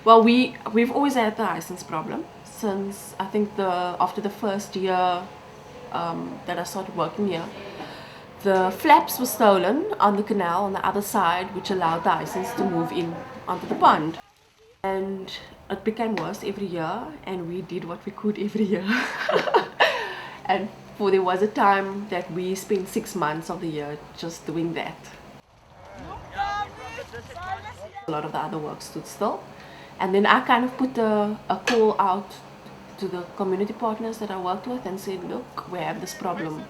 Well, we've always had the hyacinth problem since I think after the first year that I started working here. The flaps were stolen on the canal on the other side, which allowed the hyacinths to move in onto the pond. And it became worse every year, and we did what we could every year. And there was a time that we spent 6 months of the year just doing that. A lot of the other work stood still. And then I kind of put a call out to the community partners that I worked with and said, look, we have this problem.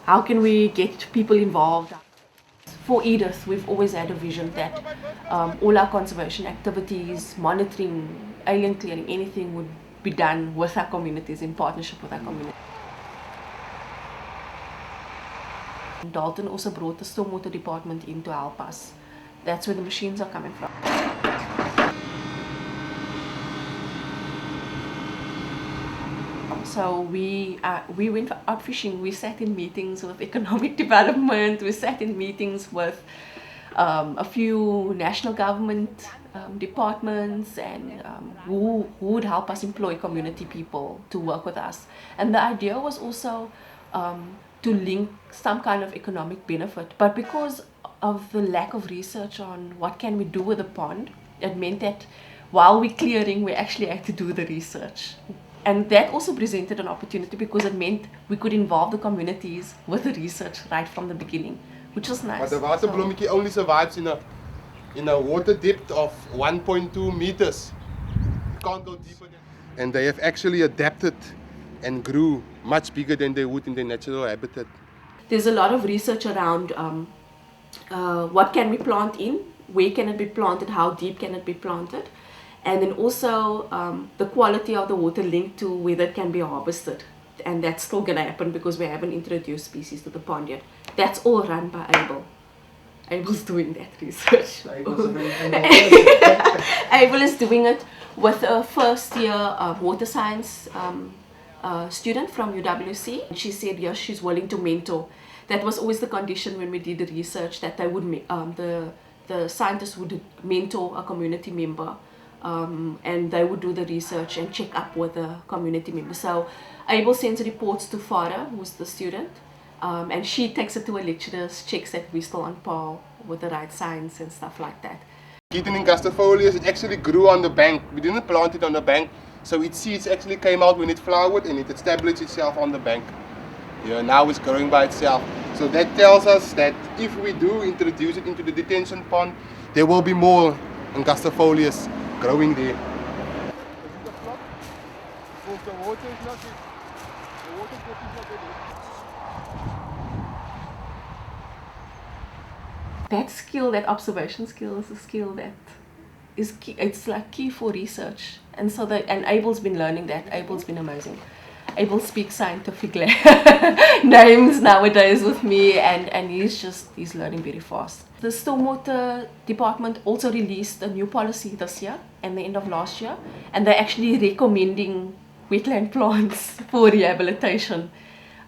How can we get people involved? For Edith, we've always had a vision that all our conservation activities, monitoring, alien clearing, anything would be done with our communities, in partnership with our community. Dalton also brought the stormwater department in to help us. That's where the machines are coming from. So we went out fishing. We sat in meetings with economic development. We sat in meetings with a few national government departments and who would help us employ community people to work with us. And the idea was also to link some kind of economic benefit. But because of the lack of research on what can we do with the pond, it meant that while we're clearing, we actually had to do the research. And that also presented an opportunity because it meant we could involve the communities with the research right from the beginning, which was nice. But the water bloemmetjie only survives in a water depth of 1.2 meters. It can't go deeper than. And they have actually adapted and grew much bigger than they would in their natural habitat. There's a lot of research around what can we plant in, where can it be planted, how deep can it be planted. And then also the quality of the water linked to whether it can be harvested. And that's still going to happen because we haven't introduced species to the pond yet. That's all run by Abel. Abel's doing that research. Abel is doing it with a first year water science student from UWC. She said yes, she's willing to mentor. That was always the condition when we did the research, that they would the scientists would mentor a community member. And they would do the research and check up with the community members. So Abel sends reports to Farah, who's the student, and she takes it to her lecturers, checks that we're still on par with the right science and stuff like that. Keaton in Castafolius, it actually grew on the bank. We didn't plant it on the bank, so its seeds actually came out when it flowered and it established itself on the bank. Yeah, now it's growing by itself. So that tells us that if we do introduce it into the detention pond, there will be more in Castafolius growing there. That skill, that observation skill, is a skill that is key. It's like key for research, and so and Abel's been learning that. Abel's been amazing. Abel speaks scientific names nowadays with me, and he's learning very fast. The stormwater department also released a new policy this year and the end of last year, and they're actually recommending wetland plants for rehabilitation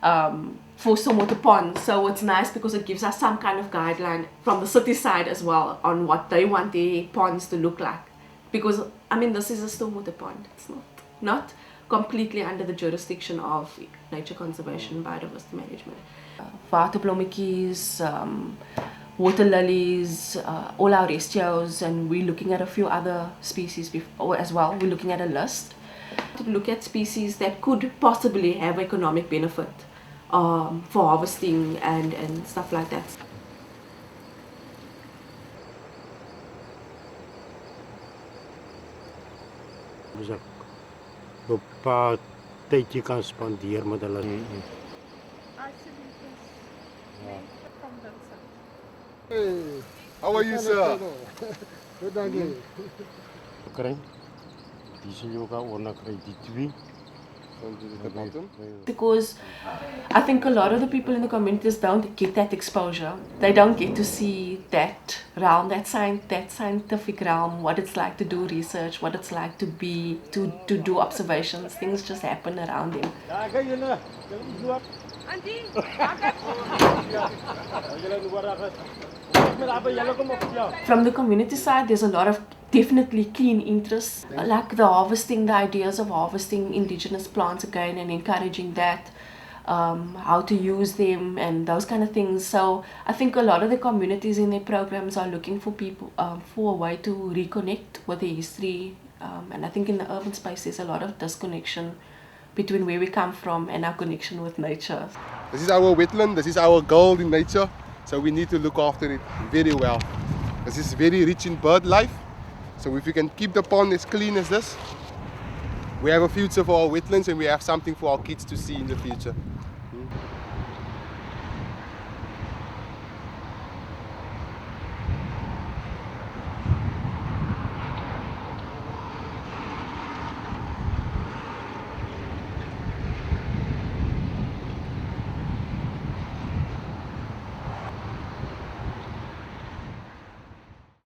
for stormwater ponds. So it's nice because it gives us some kind of guideline from the city side as well on what they want their ponds to look like. Because I mean, this is a stormwater pond. It's not completely under the jurisdiction of nature conservation, biodiversity management. Waterblommetjies, water lilies, all our restios, and we're looking at a few other species as well. We're looking at a list to look at species that could possibly have economic benefit for harvesting and stuff like that. Op tydjie kan spandeer met hulle. Hey, how are you, sir? Goed, dankie. Kry. Dis jy ook al na kry die twee. Because I think a lot of the people in the communities don't get that exposure. They don't get to see that realm, that scientific realm, what it's like to do research, what it's like to do observations. Things just happen around them. From the community side, there's a lot of definitely keen interest, like the harvesting, the ideas of harvesting indigenous plants again and encouraging that, how to use them and those kind of things. So I think a lot of the communities in their programs are looking for people, for a way to reconnect with the history. And I think in the urban space, there's a lot of disconnection between where we come from and our connection with nature. This is our wetland, this is our gold in nature, so we need to look after it very well. This is very rich in bird life, so if we can keep the pond as clean as this, we have a future for our wetlands and we have something for our kids to see in the future.